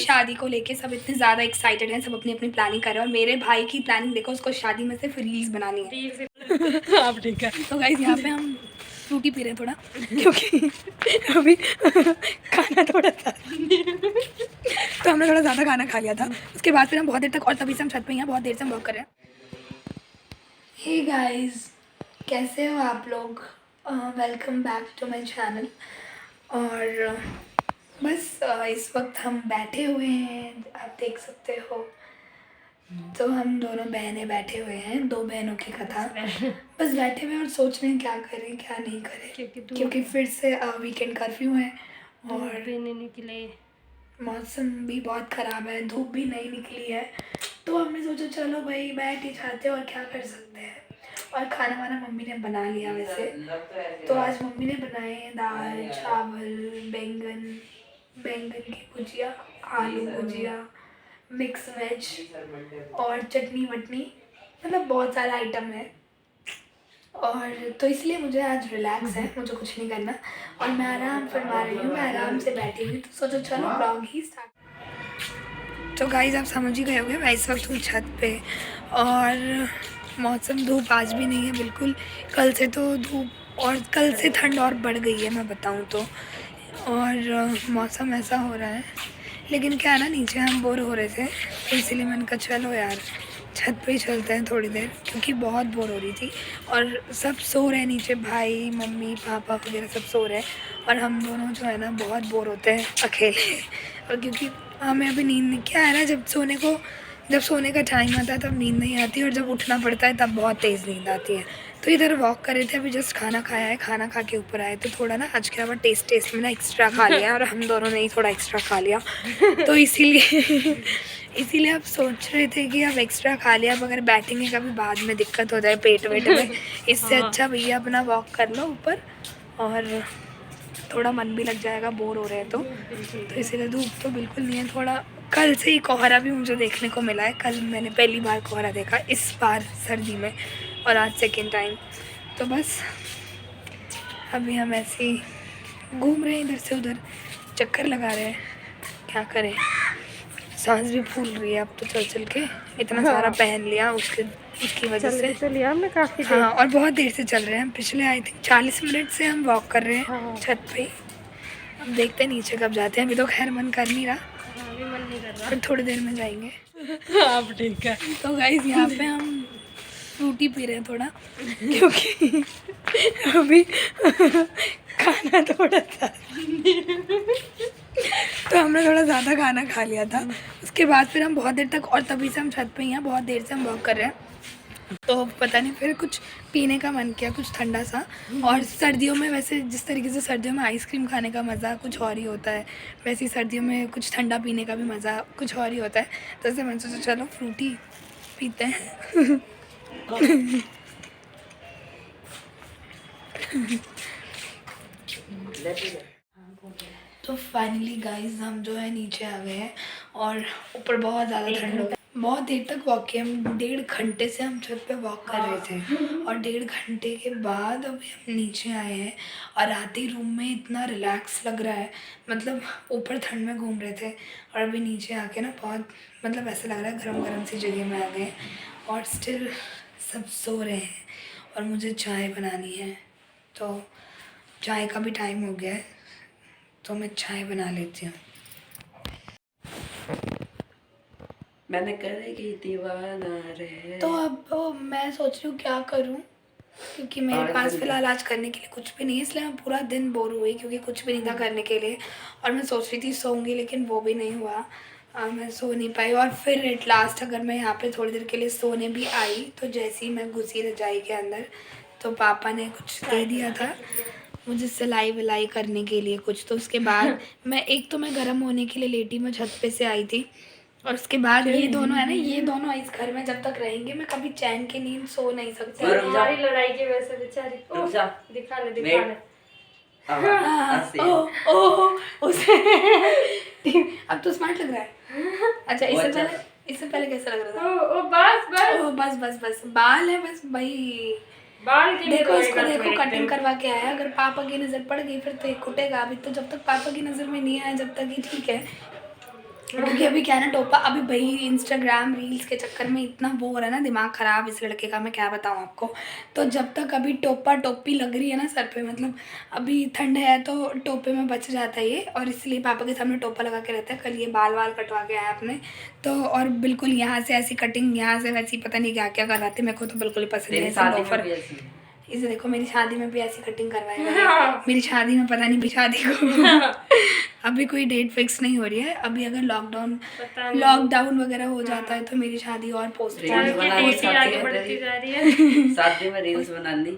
शादी को लेके सब इतने ज़्यादा एक्साइटेड हैं, सब अपनी अपनी प्लानिंग कर रहे हैं। और मेरे भाई की प्लानिंग देखो, उसको शादी में सिर्फ रील्स बनानी है। आप ठीक है। तो गाइस यहाँ पे हम फ्रूटी पी रहे हैं थोड़ा, क्योंकि अभी खाना थोड़ा था तो हमने थोड़ा ज़्यादा खाना खा लिया था। उसके बाद फिर हम बहुत देर तक, और तभी से हम छत पे ही हैं, बहुत देर से हम वॉक कर रहे हैं। हे गाइस, कैसे हो आप लोग? Welcome back to my channel. और बस इस वक्त हम बैठे हुए हैं, आप देख सकते हो। तो हम दोनों बहनें बैठे हुए हैं, दो बहनों की कथा। बस बैठे हुए हैं और सोच रहे हैं क्या करें क्या नहीं करें, क्योंकि फिर से वीकेंड कर्फ्यू है और भी नहीं निकले, मौसम भी बहुत ख़राब है, धूप भी नहीं निकली है। तो हमने सोचा चलो भाई बैठ ही जाते हैं, और क्या कर सकते हैं। और खाना वाना मम्मी ने बना लिया वैसे। तो आज मम्मी ने बनाए दाल चावल बैंगन की भुजिया, आलू भुजिया, मिक्स वेज और चटनी वटनी, मतलब बहुत सारा आइटम है। और तो इसलिए मुझे आज रिलैक्स है, मुझे कुछ नहीं करना और मैं आराम फरमा रही हूँ, मैं आराम से बैठी हुई। तो सोचो चलो ब्लॉग ही स्टार्ट। तो गाइस आप समझ ही गए होंगे, मैं इस वक्त हूँ छत पे और मौसम, धूप आज भी नहीं है बिल्कुल। कल से तो धूप और कल से ठंड और बढ़ गई है मैं बताऊँ तो। और मौसम ऐसा हो रहा है, लेकिन क्या है ना, नीचे हम बोर हो रहे थे तो इसीलिए मैंने कहा चलो यार छत पे ही चलते हैं थोड़ी देर, क्योंकि बहुत बोर हो रही थी। और सब सो रहे हैं नीचे, भाई मम्मी पापा वगैरह सब सो रहे हैं और हम दोनों जो है ना बहुत बोर होते हैं अकेले। और क्योंकि हमें अभी नींद नहीं, क्या है ना, जब सोने का टाइम आता है तब नींद नहीं आती, और जब उठना पड़ता है तब बहुत तेज़ नींद आती है। तो इधर वॉक कर रहे थे, अभी जस्ट खाना खाया है, खाना खा के ऊपर आए तो थोड़ा ना आज के बाद टेस्ट में ना एक्स्ट्रा खा लिया, और हम दोनों ने ही थोड़ा एक्स्ट्रा खा लिया। तो इसीलिए अब सोच रहे थे कि अब एक्स्ट्रा खा लिया, अब अगर बैठेंगे कभी बाद में दिक्कत हो जाए पेट वेट में, इससे अच्छा भैया अपना वॉक कर लो ऊपर, और थोड़ा मन भी लग जाएगा, बोर हो रहे हैं तो इसीलिए। धूप तो बिल्कुल नहीं है, थोड़ा कल से ही कोहरा भी मुझे देखने को मिला है। कल मैंने पहली बार कोहरा देखा इस बार सर्दी में, और आज सेकेंड टाइम। तो बस अभी हम ऐसे ही घूम रहे हैं, इधर से उधर चक्कर लगा रहे हैं, क्या करें। सांस भी फूल रही है अब तो चल के, इतना सारा पहन लिया उसकी वजह से। तो लिया हमने काफी हाँ, और बहुत देर से चल रहे हैं हम, पिछले आई थिंक 40 मिनट से हम वॉक कर रहे हैं छत पे। अब देखते हैं नीचे कब जाते हैं, अभी तो खैर मन कर नहीं रहा, अभी मन नहीं कर रहा, फिर थोड़ी देर में जाएंगे। आप ठीक है। तो गाइस यहाँ पे हम फ्रूटी पी रहे हैं थोड़ा, क्योंकि अभी खाना थोड़ा था तो हमने थोड़ा ज़्यादा खाना खा लिया था। उसके बाद फिर हम बहुत देर तक, और तभी से हम छत पे ही हैं, बहुत देर से हम वॉक कर रहे हैं। तो पता नहीं फिर कुछ पीने का मन किया, कुछ ठंडा सा। और सर्दियों में वैसे जिस तरीके से सर्दियों में आइसक्रीम खाने का मज़ा कुछ और ही होता है, वैसे ही सर्दियों में कुछ ठंडा पीने का भी मज़ा कुछ और ही होता है। तो ऐसे मैंने सोचा चलो फ्रूटी पीते हैं। तो फाइनली गाइस हम जो है नीचे आ गए हैं, और ऊपर बहुत ज़्यादा ठंड हो गई। बहुत देर तक वॉक किया हम, 1.5 घंटे से हम छत पे वॉक कर रहे थे, और 1.5 घंटे के बाद अभी हम नीचे आए हैं। और आते ही रूम में इतना रिलैक्स लग रहा है, मतलब ऊपर ठंड में घूम रहे थे और अभी नीचे आके ना बहुत, मतलब ऐसा लग रहा है गरम गरम सी जगह में आ गए। और स्टिल सब सो रहे हैं और मुझे चाय बनानी है, तो चाय का भी टाइम हो गया है, तो मैं चाय बना लेती हूँ। मैंने करेगी दीवाना रे। तो अब मैं सोच रही हूँ क्या करूँ, क्योंकि मेरे पास फ़िलहाल आज करने के लिए कुछ भी नहीं है, इसलिए मैं पूरा दिन बोर हुई, क्योंकि कुछ भी नहीं था करने के लिए। और मैं सोच रही थी सोऊंगी, लेकिन वो भी नहीं हुआ, मैं सो नहीं पाई। और फिर एट लास्ट अगर मैं यहाँ पे थोड़ी देर के लिए सोने भी आई, तो जैसे ही मैं घुसी रजाई के अंदर, तो पापा ने कुछ दे दिया था मुझे सिलाई विलाई करने के लिए कुछ। तो उसके बाद मैं गर्म होने के लिए लेटी, मैं छत पे से आई थी। और उसके बाद ये दोनों है ना, ये दोनों इस घर में जब तक रहेंगे मैं कभी चैन की नींद सो नहीं सकती। हमारी लड़ाई की वजह से बेचारी दिखा ले। उसे अब तो स्मार्ट लग रहा है। अच्छा, इससे पहले कैसा लग रहा था? ओ बस बस बाल है बस भाई। बाल की देखो इसको, देखो कटिंग करवा के आया, अगर पापा की नज़र पड़ गई फिर तो ये कुटेगा। अभी तो जब तक पापा की नज़र में नहीं आया जब तक ही ठीक है। क्योंकि अभी क्या है ना, टोपा अभी भाई इंस्टाग्राम रील्स के चक्कर में इतना वो हो रहा है ना, दिमाग ख़राब इस लड़के का, मैं क्या बताऊँ आपको। तो जब तक अभी टोपा टोपी लग रही है ना सर पे, मतलब अभी ठंड है तो टोपे में बच जाता है ये, और इसलिए पापा के सामने टोपा लगा के रहता है। कल ये बाल वाल कटवा के आया अपने तो, और बिल्कुल यहाँ से ऐसी कटिंग, यहाँ से वैसी, पता नहीं क्या क्या करवाते, मेरे को तो बिल्कुल ही पसंद तेरी है शादी में लोफर। भी ऐसी है। इसे देखो, मेरी शादी में भी ऐसी कटिंग करवाएगा। मेरी शादी में पता नहीं, भी शादी को अभी कोई डेट फिक्स नहीं हो रही है। अभी अगर लॉकडाउन वगैरह हो जाता है तो मेरी शादी और पोस्टपोन रील्स बनानी, आगे बढ़ती जा रही है। शादी में रील्स बनानी।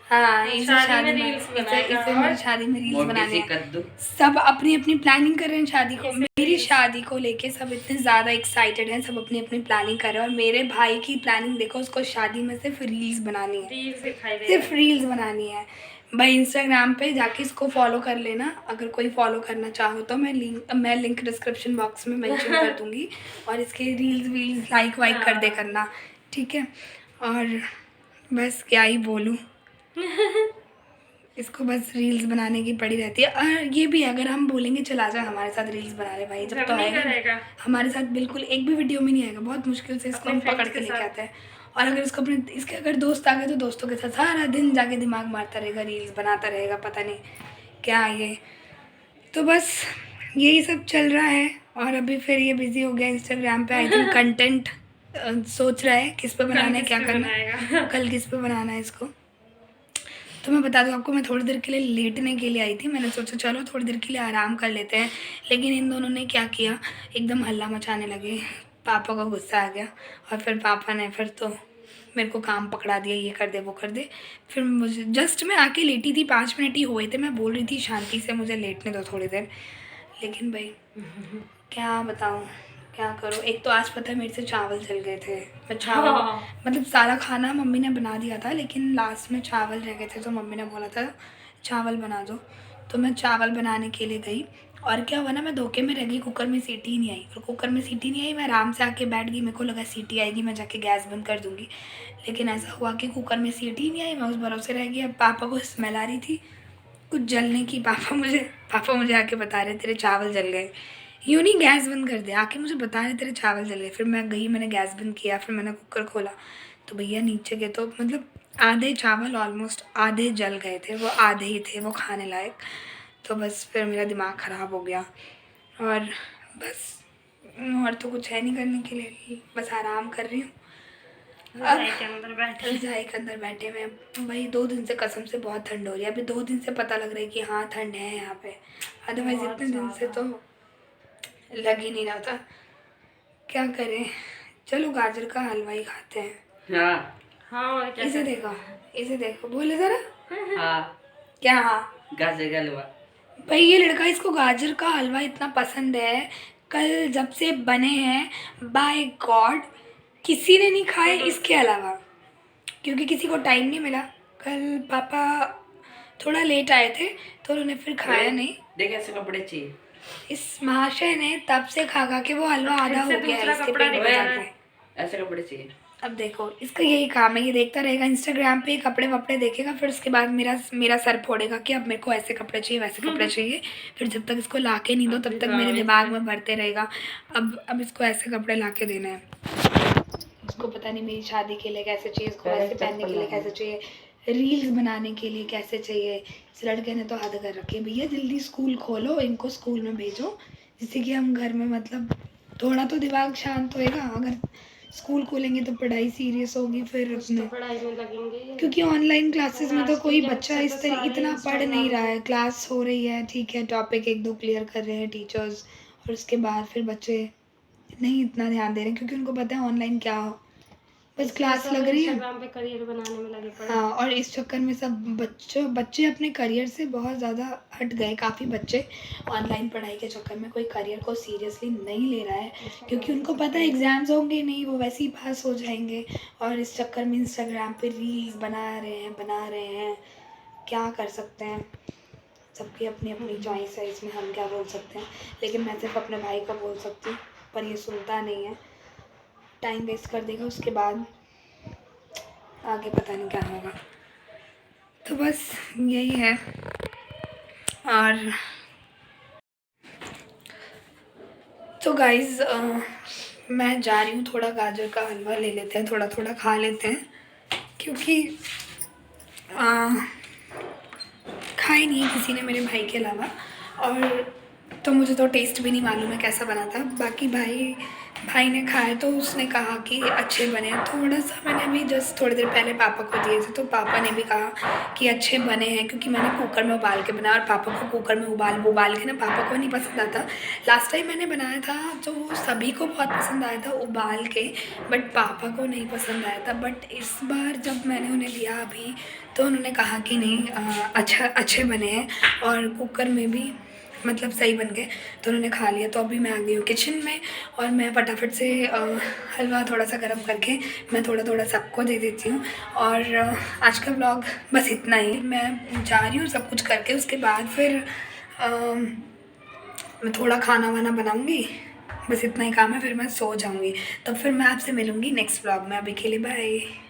हाँ, इसे शादी में रील्स इसे मेरी शादी में रील्स मोटी बनाने सी हैं। कद्दू। सब अपनी अपनी प्लानिंग कर रहे हैं शादी को, मेरी शादी को लेके सब इतने ज़्यादा एक्साइटेड हैं, सब अपनी अपनी प्लानिंग कर रहे हैं। और मेरे भाई की प्लानिंग देखो, उसको शादी में सिर्फ रील्स बनानी है, सिर्फ रील्स बनानी है भाई। इंस्टाग्राम पे जाके इसको फॉलो कर लेना, अगर कोई फॉलो करना चाहो तो मैं लिंक डिस्क्रिप्शन बॉक्स में मेंशन कर दूँगी, और इसके रील्स वील्स लाइक वाइक कर दे करना, ठीक है। और बस क्या ही बोलूँ, इसको बस रील्स बनाने की पड़ी रहती है। और ये भी अगर हम बोलेंगे चला जा हमारे साथ रील्स बना ले भाई, जब तो आएगा हमारे साथ बिल्कुल एक भी वीडियो में नहीं आएगा, बहुत मुश्किल से इसको हम पकड़ के लेके आते हैं। और अगर इसको अपने इसके अगर दोस्त आ गए तो दोस्तों के साथ सारा दिन जाके दिमाग मारता रहेगा, रील्स बनाता रहेगा, पता नहीं क्या ये। तो बस यही सब चल रहा है। और अभी फिर ये बिजी हो गया इंस्टाग्राम पे, आई थिंक कंटेंट सोच रहा है किस पे बनाना है, क्या करना है, कल किस पे बनाना है इसको। तो मैं बता दूँ आपको, मैं थोड़ी देर के लिए लेटने के लिए आई थी, मैंने सोचा चलो थोड़ी देर के लिए आराम कर लेते हैं। लेकिन इन दोनों ने क्या किया, एकदम हल्ला मचाने लगे, पापा को गुस्सा आ गया, और फिर पापा ने फिर तो मेरे को काम पकड़ा दिया, ये कर दे वो कर दे। फिर मुझे जस्ट मैं आके लेटी थी, 5 मिनट ही हुए थे, मैं बोल रही थी शांति से मुझे लेटने दो थोड़ी देर, लेकिन भाई क्या बताऊँ, क्या करूँ। एक तो आज पता है मेरे से चावल जल गए थे, मैं चावल मतलब सारा खाना मम्मी ने बना दिया था, लेकिन लास्ट में चावल रह गए थे, तो मम्मी ने बोला था चावल बना दो, तो मैं चावल बनाने के लिए गई। और क्या हुआ ना, मैं धोखे में रह गई, कुकर में सीटी ही नहीं आई, और कुकर में सीटी नहीं आई, मैं आराम से आके बैठ गई, मेरे को लगा सीटी आएगी मैं जाके गैस बंद कर दूँगी, लेकिन ऐसा हुआ कि कुकर में सीटी ही नहीं आई, मैं उस भरोसे रह गई। अब पापा को स्मेल आ रही थी कुछ जलने की, पापा मुझे आके बता रहे तेरे चावल जल गए, यूँ नहीं गैस बंद कर दे, आके मुझे बता रहे तेरे चावल जल गए। फिर मैं गई, मैंने गैस बंद किया, फिर मैंने कुकर खोला, तो भैया नीचे के तो मतलब आधे चावल ऑलमोस्ट आधे जल गए थे, वो आधे ही थे वो खाने लायक। तो बस फिर मेरा दिमाग ख़राब हो गया, और बस और तो कुछ है नहीं करने के लिए, बस आराम कर रही हूँ। रज़ाई के अंदर बैठे हुए भाई, 2 दिन से कसम से बहुत ठंड हो रही है। अभी 2 दिन से पता लग रहा है कि हाँ ठंड है यहाँ पे, अदरवाइज़ इतने दिन से तो लग ही नहीं रहा था। क्या करें, चलो गाजर का हलवा ही खाते हैं। हाँ और क्या इसे देखो बोले ज़रा। हाँ क्या हाँ, गाजर का हलवा। भाई ये लड़का, इसको गाजर का हलवा इतना पसंद है, कल जब से बने हैं बाय गॉड किसी ने नहीं खाए इसके अलावा, क्योंकि किसी को टाइम नहीं मिला। कल पापा थोड़ा लेट आए थे तो उन्होंने फिर खाया नहीं। देख ऐसे कपड़े चाहिए। इस महाशय ने तब से खा के वो हलवा आधा हो गया है इसके पेट में जाके। ऐसे कपड़े चाहिए। अब देखो इसका यही काम है, ये देखता रहेगा इंस्टाग्राम पे, कपड़े वपड़े देखेगा, फिर उसके बाद मेरा सर फोड़ेगा कि अब मेरे को ऐसे कपड़े चाहिए वैसे कपड़े चाहिए। फिर जब तक इसको ला के नहीं दो तब तक मेरे दिमाग में भरते रहेगा अब इसको ऐसे कपड़े ला के देने हैं। उसको पता नहीं मेरी शादी के लिए कैसे चाहिए, इसको वैसे पहनने के लिए कैसे चाहिए, रील्स बनाने के लिए कैसे चाहिए। इस लड़के ने तो हद कर रखी है। भैया जल्दी स्कूल खोलो, इनको स्कूल में भेजो, जिससे कि हम घर में मतलब थोड़ा तो दिमाग शांत होएगा। अगर स्कूल खोलेंगे तो पढ़ाई सीरियस होगी फिर अपने, पढ़ाई में लगेंगे, क्योंकि ऑनलाइन क्लासेस में तो कोई बच्चा इस तरह इतना पढ़ नहीं रहा है। क्लास हो रही है ठीक है, टॉपिक 1-2 क्लियर कर रहे हैं टीचर्स, और उसके बाद फिर बच्चे नहीं इतना ध्यान दे रहे हैं, क्योंकि उनको पता है ऑनलाइन क्या हो, बस क्लास लग रही है। इंस्टाग्राम पे करियर बनाने में लगे पड़े। हाँ, और इस चक्कर में सब बच्चे अपने करियर से बहुत ज़्यादा हट गए। काफ़ी बच्चे ऑनलाइन पढ़ाई के चक्कर में कोई करियर को सीरियसली नहीं ले रहा है, क्योंकि उनको पता है एग्ज़ाम्स होंगे नहीं, वो वैसे ही पास हो जाएंगे। और इस चक्कर में इंस्टाग्राम पे रील्स बना रहे हैं। क्या कर सकते हैं, सबकी अपनी अपनी चॉइस है, इसमें हम क्या बोल सकते हैं। लेकिन मैं सिर्फ अपने भाई का बोल सकती हूँ, पर ये सुनता नहीं है, टाइम वेस्ट कर देगा, उसके बाद आगे पता नहीं क्या होगा। तो बस यही है। और तो गाइज़ मैं जा रही हूँ, थोड़ा गाजर का हलवा ले लेते हैं, थोड़ा थोड़ा खा लेते हैं, क्योंकि खाया नहीं है किसी ने मेरे भाई के अलावा, और तो मुझे तो टेस्ट भी नहीं मालूम है कैसा बना था। बाकी भाई ने खाया तो उसने कहा कि अच्छे बने हैं। थोड़ा सा मैंने अभी जस्ट थोड़ी देर पहले पापा को दिए थे, तो पापा ने भी कहा कि अच्छे बने हैं, क्योंकि मैंने कुकर में उबाल के बनाया, और पापा को कुकर में उबाल के ना पापा को नहीं पसंद आता। लास्ट टाइम मैंने बनाया था तो वो सभी को बहुत पसंद आया था उबाल के, बट पापा को नहीं पसंद आया था। बट इस बार जब मैंने उन्हें दिया अभी, तो उन्होंने कहा कि नहीं अच्छे बने हैं, और कुकर में भी मतलब सही बन गए, तो उन्होंने खा लिया। तो अभी मैं आ गई हूँ किचन में, और मैं फटाफट से हलवा थोड़ा सा गर्म करके मैं थोड़ा थोड़ा सबको दे देती हूँ। और आज का व्लॉग बस इतना ही। मैं जा रही हूँ सब कुछ करके, उसके बाद फिर मैं थोड़ा खाना वाना बनाऊँगी, बस इतना ही काम है, फिर मैं सो जाऊँगी। तब फिर मैं आपसे मिलूँगी नेक्स्ट व्लॉग में। अभी के लिए बाय।